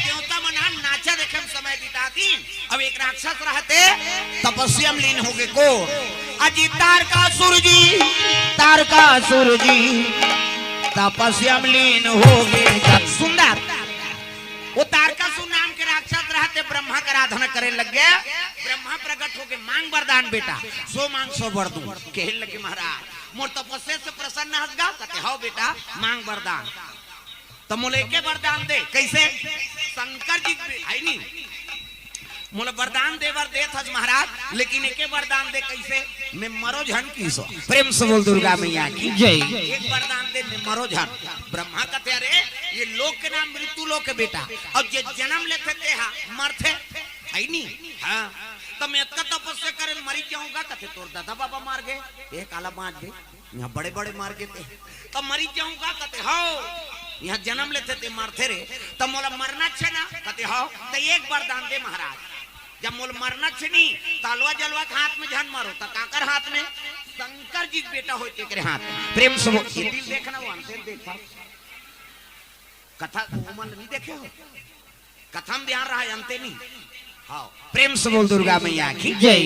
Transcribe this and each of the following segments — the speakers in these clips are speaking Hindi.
देवता मना नाचा देखे समय बिता दिन। अब एक राक्षस रहते तपस्या में लीन हो गए को अजी तारकासुर जी तपस्या में लीन हो गए। सुंदर वो तारकासुर नाम के राक्षस रहते ब्रह्मा का आराधना करे लग गए। ब्रह्मा प्रकट हो गए मांग वरदान बेटा सो मांग सो वर दूं। कहे लगे महाराज मोर तपस्या से प्रसन्न हसगा कहते हो बेटा मांग वरदान। तो मोले के वरदान दे कैसे शंकर जी है नी मोला वरदान देवर देत हज महाराज लेकिन एके वरदान दे कैसे मैं मरो झन की सो। प्रेम से बोल दुर्गा मैया की जय। एक वरदान दे मैं मरो झन। ब्रह्मा कहते अरे ये लोक के नाम मृत्यु लोक के बेटा और जे जन्म लेते थे हा मरते है नी। हाँ तो मैं इतना तपस्या करे मरी जाऊंगा कहते तोर दादा बाबा मार गए एक आला बांट दे यहाँ बड़े बड़े मार गए थे तो मरी जाऊंगा कहते हो यहाँ जन्म लेते थे मरते रे तो मोला मरना छे ना कहते हो तो एक वरदान दे महाराज जब मोल मरना छे नहीं तलवा जलवा के हाथ में झन मारो तो काकर हाथ में शंकर जी बेटा होते के हाथ में। प्रेम से ये दिल देखना वो अंतर देखा कथा मन नहीं देखे हो कथा में ध्यान रहा अंते नहीं। हाँ प्रेम से बोल दुर्गा मैया की जय।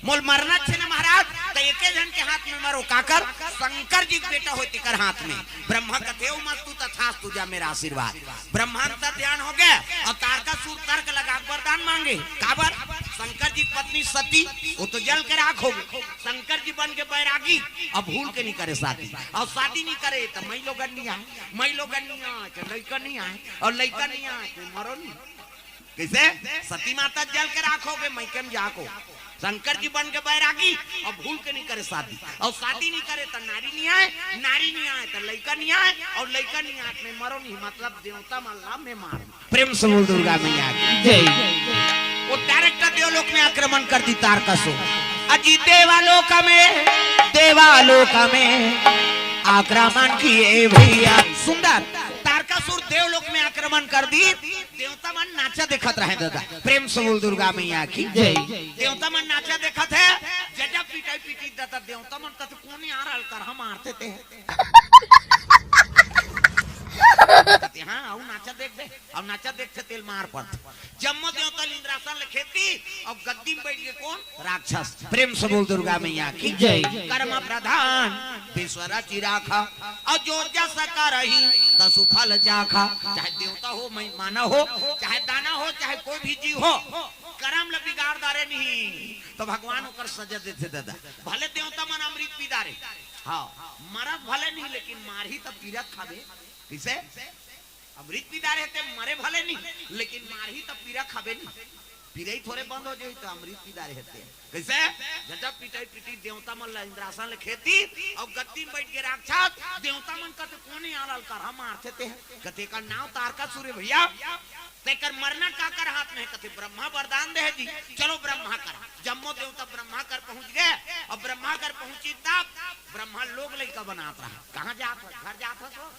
मोल मरना छे ना महाराज तो एक जन के हाथ में मारो काकर शंकर जी बेटा होती कर हाथ में। ब्रह्मा कहते हो मत तू तथास तुझा मेरा आशीर्वाद। ब्रह्मांतर ध्यान हो गया और तारकासुर तर्क लगा वरदान मांगे काबर शंकर जी पत्नी सती वो तो जल के राख हो गई। शंकर जी बन के बैरागी अब भूल के नहीं करे शादी और शादी नहीं करे तो मई लोग नहीं आए मई लोग नहीं आए तो लड़का नहीं आए और लड़का नहीं आए तो मरो नहीं। कैसे सती माता जल के राखोगे मैं कम जाको शंकर जी बन के बैरागी और भूल के नहीं करे शादी और शादी नहीं करे तो नारी नहीं आए तो लड़का नहीं आए और लड़का नहीं आए में मरो नहीं मतलब देवता मल्ला में मार। प्रेम से बोल दुर्गा मैया की जय। वो डायरेक्ट देवलोक में आक्रमण कर दी तारकासुर। अजी देवालोक में आक्रमण किए भैया। सुंदर तारकासुर देवलोक में आक्रमण कर दी। देवता मन नाचा देखत रहे दादा। प्रेम से बोल दुर्गा मैया की जय। देवता मन नाचा देखत है जजब पिटाई पिटी दादा देवता मन तत कोनी आ रहल कर हम मारते थे। हाँ आओ नाचा देख दे और नाचा देखते तेल मार पड़। जम्मो देवता इंद्रासन ले खेती और गद्दी में बैठ गए कौन राक्षस। प्रेम से बोल दुर्गा मैया की जय। कर्म प्रधान विश्वरा चिराखा और जो जैसा कर रही तसु फल जाखा। चाहे देवता हो माना हो चाहे दाना हो चाहे कोई भी जीव हो कर्म ल बिगाड़ दारे नहीं तो भगवान होकर सजा देते दादा। भले देवता मन अमृत पी दारे हाँ मरद भले नहीं लेकिन मार ही तब पीरत खावे। किसे अमृत पीदा रहते मरे भले नहीं लेकिन मार ही तब पीरा खावे नहीं पीरे ही थोड़े बंद हो जाए तो अमृत पीदा रहते कैसे जब पिटाई पिटी देवता मन इंद्रासन ले खेती और गद्दी में बैठ के राक्षस देवता मन कहते कोने आलल कर हम मारते थे कहते का नाम तारकासुर भैया तेकर मरना का कर हाथ में कहते ब्रह्मा वरदान दे जी चलो ब्रह्मा कर। जम्मो देवता ब्रह्मा कर पहुंच गए और ब्रह्मा कर पहुंची तब ब्रह्मा लोग लड़का बनाता रहा। कहाँ जाता घर जाता तो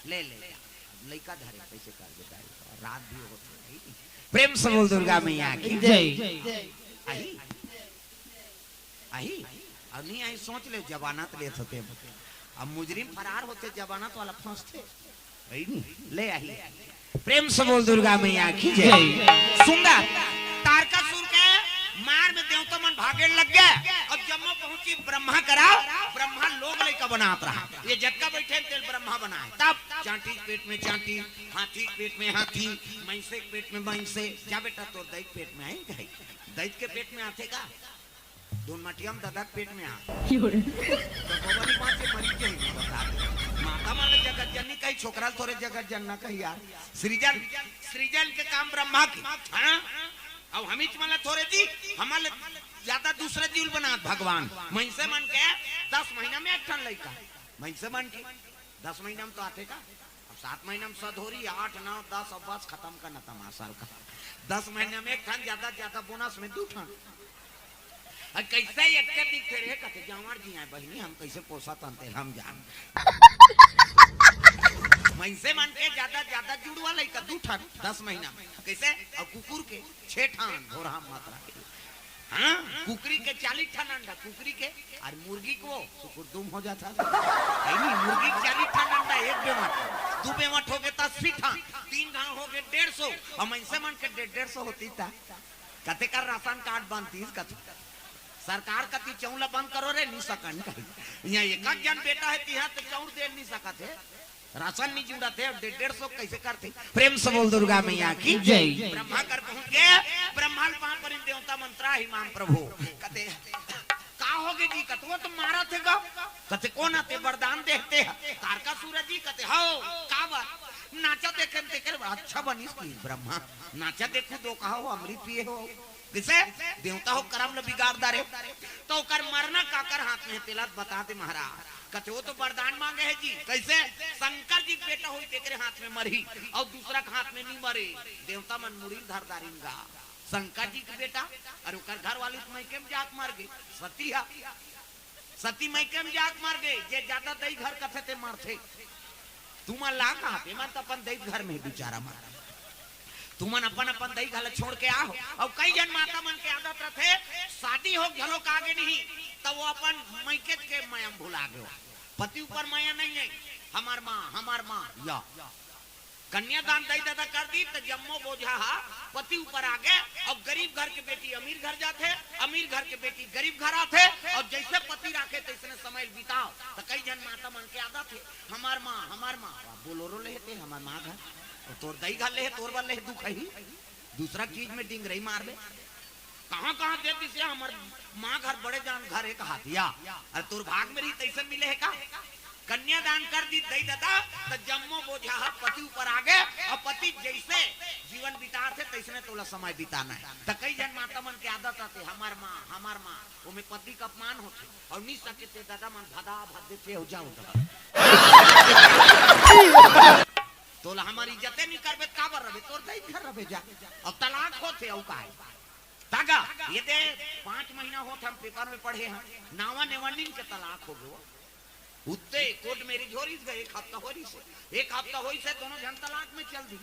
ले लड़का धरे कैसे कर देता है रात भी होती। प्रेम से बोल दुर्गा मैया की जय। आई अब नहीं आई सोच ले जमानत ले होते अब मुजरिम फरार होते जमानत वाला फंसते ले आई। प्रेम से बोल दुर्गा मैया की जय। सुंदर तारकासुर के मार में देवता मन भागे लग गए और जम्मो पहुंची ब्रह्मा करा ब्रह्मा लोग लड़का बनाता रहा। ये जक्का बैठे तेल ब्रह्मा बनाए तब चांटी पेट में चांटी हाथी पेट में हाथी मैंसे पेट में मैंसे जा बेटा तो दैत पेट में आई दैत के पेट में आते का दोन मटियम दादा पेट में आ तो गोबरी मां से मरी के बता माता माने जगत जननी कहीं छोकरा थोड़े जगत जनना कहीं यार सृजन के काम ब्रह्मा की। हां अब हमी चमला थोड़े जी हमारे ज्यादा दूसरे जीव बना भगवान महिषे मन के 10 महीना में एक टन लड़का महिषे मन के 10 महीना में तो आते का अब 7 महीना में सधोरी 8 9 10 अब बस खत्म करना तमाशा का 10 महीना में एक टन ज्यादा बोनस में 2 टन कैसे एक दिखते रहे कहते जवार जी आए बहनी हम कैसे पोसा तनते हम जान महिषे मन के ज्यादा जुड़वा लड़का 2 टन 10 महीना में कैसे और कुकुर के 6 टन घोड़ा मात्रा हाँ कुकरी के 40 ठन अंडा कुकरी के और मुर्गी को सुकुरदुम हो जाता नहीं मुर्गी के 40 ठन अंडा एक बेमट दो बेमट हो गए 80 ठन तीन घाव हो गए 150 हम ऐसे मन के 150 होती था कते कर राशन कार्ड बनती कते सरकार कति चौला बंद करो रे नहीं सकन यहाँ एक जन बेटा है तिहा तो चौर दे नहीं सकते राशन नहीं जुड़ा थे 150 कैसे करते प्रेम से बोल दुर्गा मैया की जय ब्रह्मा कर पहुंच गए ब्रह्मांड वहां पर देवता मंत्रा हिमाम प्रभु कहते का होगे जी कहते वो तो मारा थे गा कहते कौन आते वरदान देखते हैं तारका सूरज जी कहते हो का बात नाचा देखे अच्छा बनी ब्रह्मा नाचा देखो दो कहा हो अमृत पिए हो किसे देवता हो करम ल बिगाड़दा रे तो कर मरना काकर हाथ में तिलक बताते महाराज कहते वो तो वरदान मांगे है जी कैसे शंकर जी बेटा हुई तेरे हाथ में मरी और दूसरा हाथ में नहीं मरे देवता मन मुड़ी धर दारिंगा शंकर जी के बेटा और ओकर घर वाली मैके में जात मार गई सती मैके में जात मार गई जे ज्यादा दई घर कथे ते मारथे तुम लागा मन तो अपन दई घर में बेचारा मारा तुमन अपन अपन दही घाला छोड़ के आओ और कई जन माता मन के आदत रखे शादी हो झलो का आगे नहीं तो वो अपन मैके के माया भुला गयो पति ऊपर माया नहीं है हमार माँ या कन्यादान दई दादा कर दी तो जम्मो बोझा पति ऊपर आ गए और गरीब घर के बेटी अमीर घर जाते अमीर घर के बेटी गरीब घर आते और जैसे पति रखे तैसे समय बिताओ तो कई जन माता मन के आदत है हमार माँ बोलोरो लेते हमार माँ घर तोर दही घाल ले तोर वाल ले दुख ही दूसरा चीज में डिंगरई मार ले कहां देती से हमर मां घर बड़े जान घर एक हाथिया और तोर भाग में रही तैसे मिले है का कन्यादान कर दी दई दादा तो जम्मो बोझा पति ऊपर आ गए और पति जैसे जीवन बिता थे तैसे तोला समय बिताना है तो कई जन माता मन के आदत आते हमार माँ वो में पति का अपमान होते और नहीं सकते दादा मन भदा भदे थे हो जाओ तोला हमारी इज्जत नहीं करबे काबर रहे तोर दई घर रहे जा और तलाक होते औ काहे तागा ये दे 5 महीना होत हम पेपर में पढ़े हैं नावा नेवनिन के तलाक हो गयो उत्ते कोर्ट मेरी झोरी गए एक हफ्ता होई से दोनों जन तलाक में चल दी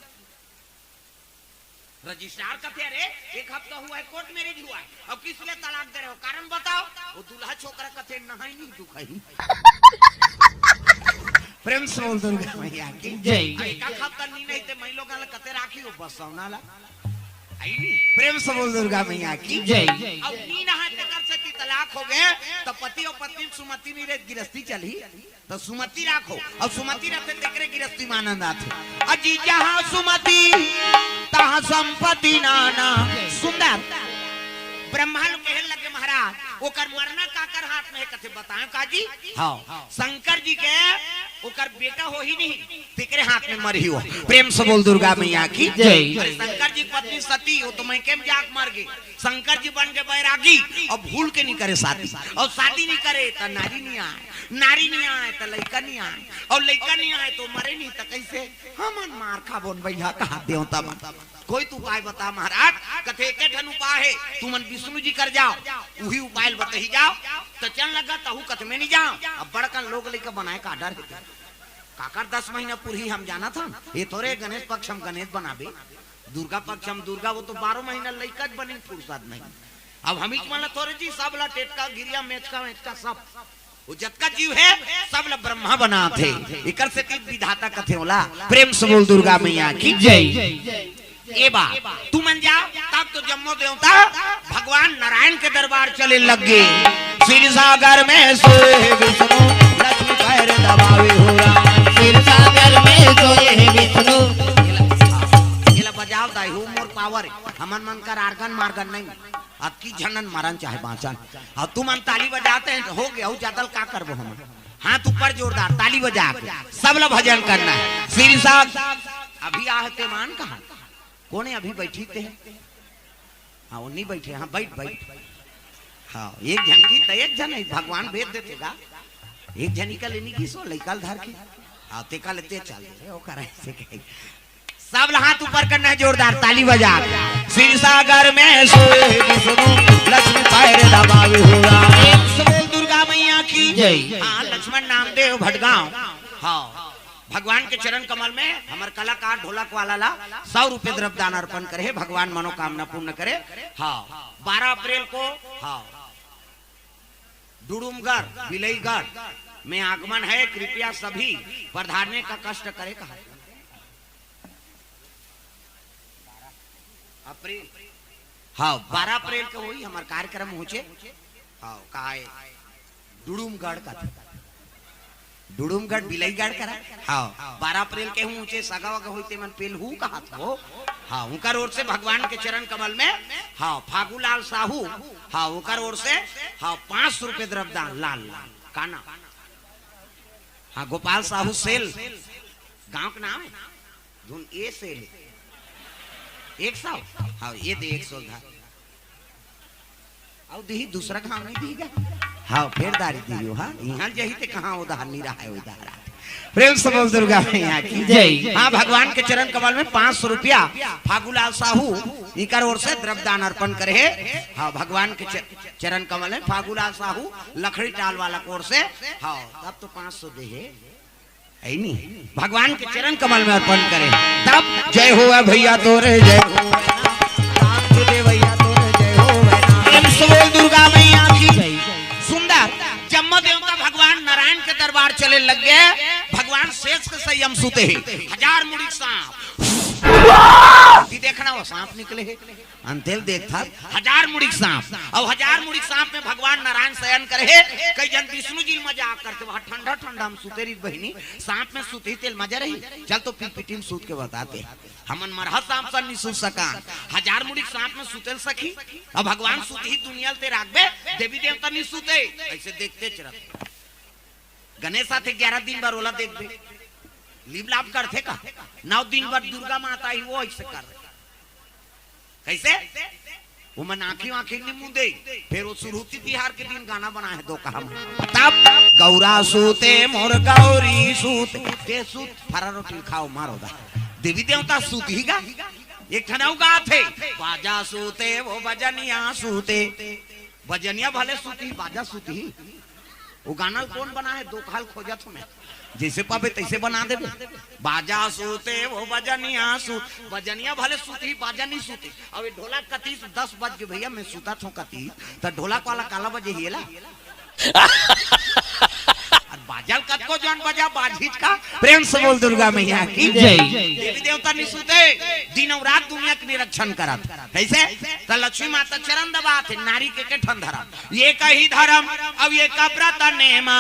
रजिस्ट्रार कहते रे एक हफ्ता हुआ है कोर्ट मैरिज हुआ है अब किस लिए तलाक दे रहे हो कारण बताओ वो दूल्हा छोकरा कहते नहाई नहीं दुखाई प्रेम से बोल दुर्गा मैया की जय एक हफ्ता नहीं ते मैं लोग कहते राखी हो बस सोनाला आई नहीं प्रेम से बोल दुर्गा मैया की जय अब नी नहा ते कर सकती तलाक हो गए तो पति और पत्नी सुमति नहीं रे गिरस्ती चली तो सुमति राखो और सुमति रहते तेरे गिरस्ती में आनंद आते अजी जहां सुमति तहां संपत्ति नाना सुंदर ब्रह्मा लोग कहने लगे महाराज ओकर मरना काकर हाथ में कथे बताएं काजी हाँ शंकर जी के ओकर बेटा हो ही नहीं तेरे हाथ में मरी हो प्रेम से बोल दुर्गा मैया की जय शंकर जी पत्नी सती हो तो मैं केम जाग मर गई शंकर जी बन के बैरागी और भूल के नहीं करे शादी और शादी नहीं करे तो नारी नहीं आए तो लड़का नहीं आए और लड़का नहीं आए तो मरे नहीं तो कैसे हमन मार खा बोन भैया कहा देवता कोई तू उपाय बता महाराज कथे के ठन उपाय है तुमन विष्णु जी कर जाओ वही उपाय बताई जाओ तो चल लगा तहु कथ में नहीं जाओ अब बड़कन लोग लेकर बनाए का डर काकर 10 महीना पूरी हम जाना था ये थोड़े गणेश पक्ष हम गणेश बनाबे दुर्गा पक्ष हम दुर्गा वो तो 12 महीना लड़का बने फुर्सत नहीं अब हम ही माना थोड़े जी सब ला टेटका गिरिया मेचका सब वो जतका जीव है सब ला ब्रह्मा बना थे इकर से तीन विधाता कथे होला प्रेम से बोल दुर्गा मैया की जय ए बा तू मन जाओ तब तो जम्मो देवता भगवान नारायण के दरबार चले लग गए क्षीर सागर में सोए विष्णु लक्ष्मी पैर दबावे हो राम क्षीर सागर में सोए विष्णु ये बजाओ दाई हो मोर पावर हमन मन कर आर्गन मार्गन नहीं अब की झनन मारन चाहे बांचन और तुम मन ताली बजाते हैं हो गया हो ज्यादा का करबो हम हाथ ऊपर जोरदार ताली बजा के सब ला भजन करना है क्षीर सागर अभी आहते मान कहां कौन है अभी बैठी थे हाँ वो नहीं बैठे हाँ बैठ हाँ एक जन की तो एक जन है भगवान भेज देते का एक जनी का लेनी की सो लइकाल धार की हाँ ते का लेते चल वो करे से कहे सब हाथ ऊपर करना है जोरदार ताली बजा क्षीर सागर में सोए विष्णु लक्ष्मी पैर दबावे हो राम दुर्गा मैया की जय हाँ लक्ष्मण नामदेव भटगांव हाँ भगवान के चरण कमल में हमारे कलाकार ढोलक वाला ला 100 रुपए द्रव्यदान अर्पण करे, भगवान मनोकामना पूर्ण करे। हाँ 12 अप्रैल को हाँ डुडुमगढ़ बिलईगढ़ में आगमन है, कृपया सभी पधारने का कष्ट करे। कहा अप्रैल हाँ 12 अप्रैल को हुई हमारा कार्यक्रम पहुंचे। हाँ कहा है डुडुमगढ़ का डुडुमगढ़ बिलईगढ़ करा। हाँ 12 अप्रैल के हूँ ऊंचे सगा वगा हुई मन पेल हूँ कहा था। हाँ उनका ओर से भगवान के चरण कमल में हाँ फागूलाल साहू हाँ उनका ओर से हाँ 500 रुपए द्रव्यदान लाल काना। हाँ गोपाल साहू सेल गांव का नाम है धुन ए सेल 100 हाँ ये दे 100 उधार और दी दूसरा गांव नहीं दीगा। हाँ फिर दारी दी हाँ यहाँ जही थे कहाँ उधार नहीं रहा है उधार। प्रेम से बोल दुर्गा मैया की जय। हाँ भगवान के चरण कमल में 500 रुपया फागूलाल साहू इकर ओर से द्रव्यदान अर्पण करे। हाँ भगवान के चरण कमल में फागूलाल साहू लकड़ी टाल वाला ओर से हाँ तब तो 500 दे है नहीं भगवान के चरण कमल में अर्पण करे। तब जय हो भैया तोरे जय हो भैया तोरे जय हो बोल दुर्गा मैया की जय। सुंदर जम्मा देवता भगवान नारायण के दरबार चले लग गए। भगवान शेष के संयम सुते हैं 1000 मुड़ी सांप देखना वो सांप निकले है अंतेल देख था 1000 मुड़ी सांप और 1000 मुड़ी सांप में भगवान नारायण शयन करे है। कई जन विष्णु जी मजाक करते वहां ठंडा ठंडा हम सुते रही बहनी सांप में सुते तेल मजा रही चल तो पिटी में सूत के बताते हमन मरहा सांप सन नहीं सूत सका 1000 मुड़ी सांप में सुतेल सखी अब भगवान सुते ही दुनिया ते राखबे देवी देवता नहीं सुते ऐसे देखते चरत गणेश आते 11 दिन बार ओला देख बे लीब लाभ करते का 9 दिन बाद दुर्गा माता ही वो ऐसे कर रहे कैसे वो मन आंखें नहीं मुंह दे फिर वो सुरुचि तिहार के दिन गाना बना है 2 कहा तब गौरा सूते मोर गौरी सूते ते सूत फरा रोटी खाओ मारो दा देवी देवता सूत ही गा एक ठनाऊ गा थे बाजा सूते वो बजनिया सूते बजनिया भले सूती बाजा सूती वो गाना कौन बना है 2 काल खोजा तुम्हें जैसे पावे तैसे बना दे बाजा सूते वो बजनिया सूत बजनिया भले सूती बाजा नहीं सूती अब ढोलक कती 10 बज के भैया मैं सूता थो कती तो ढोलक वाला काला बजे हिला बाजल कत को जौन बजा बाजीज का। प्रेम से बोल दुर्गा मैया की जय। देवी देवता नहीं सूते दिन और रात दुनिया के निरीक्षण करत कैसे तो लक्ष्मी माता चरण दबाते नारी के ठन धर्म ये कही धर्म अब ये कब्रत नेमा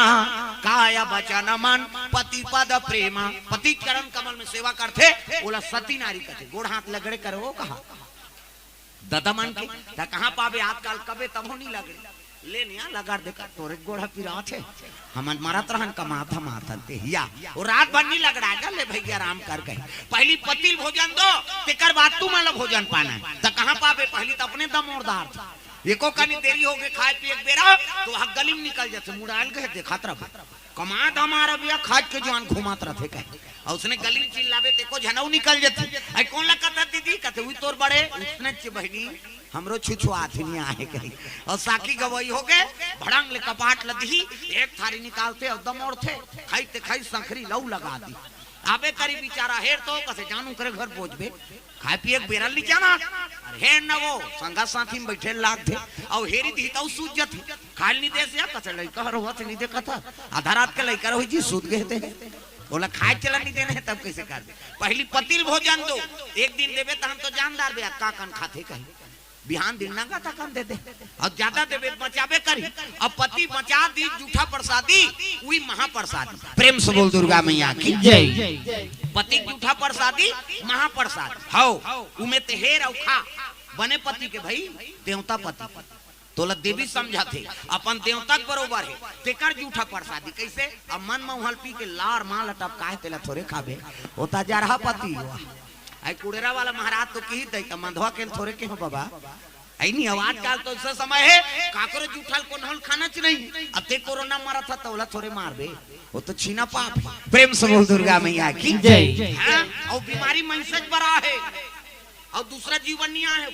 काया वचन मन पति पद प्रेमा पति चरण कमल में सेवा करते बोला सती नारी करते गोड़ हाथ लगड़े करो कहा दादा मन के कहाँ पावे आजकल कबे तब नहीं लगे ले निया लगा देखा तोरे गोड़ा पिरा थे हम मरत रहन कमाथा माथा ते या और रात भर नहीं लगड़ाएगा ले भैया आराम कर गए पहली पतिल भोजन दो तेकर बाद तू मान भोजन पाना तो कहाँ पावे पहली तो अपने दम ओरदार एको कनी देरी हो गए खाए पिए बेरा तो वहां गली में निकल जाते मुड़ाल गए देखत रह कमात हमारा बिया खाद के जवान घुमात रहे कहे और उसने गली में चिल्लावे तेको झनऊ निकल जाते आई कौन लगता दीदी कहते हुई तोर बड़े उसने बहनी हमरो छुछुआत नहीं आए कहीं और साकी गवई हो गए भड़ंग ले कपाट लदी एक थारी निकालते और दम और थे खाई खाई संखरी लऊ लगा दी आबे करी बेचारा हेर तो कसे जानू करे घर पहुंचबे खाए पिए बेरल नहीं जाना हे न वो संगा साथी में बैठे लाग थे और हेरी दी तो सूझ जाती खाल नहीं दे से कसे लइका रहुआ से नहीं देखा था आधा रात के लइका रही जी सूत गए थे बोला खाए चला नहीं देने है तब कैसे कर दे पहली पतिल भोजन दो एक दिन देवे तो हम तो जानदार बे का कन खाते कहीं बिहान दिन ना गाता कन दे दे और ज्यादा देवे बचावे करी अब पति बचा दी जूठा प्रसादी वही महाप्रसादी। प्रेम से बोल दुर्गा मैया की जय। पति जूठा प्रसादी महाप्रसाद हाउ उमे ते हेर और खा बने पति के भाई देवता पति तोला देवी समझा थे अपन देवता बरोबर है तेकर जूठा प्रसादी कैसे अब मन महल पी के लार माल लटप काहे तेला थोड़े खाबे होता जा रहा पति आई कुड़ेरा वाला महाराज तो की दे मंधवा के थोड़े के हो बाबा आई नहीं आवाज काल तो ऐसा समय है काकरो जूठल को नहल खाना च नहीं अब ते कोरोना मारा था तोला थोड़े मार बे वो तो छीना पाप है। प्रेम से बोल दुर्गा मैया की जय। और बीमारी मनसज बड़ा है और दूसरा जीवन नहीं है।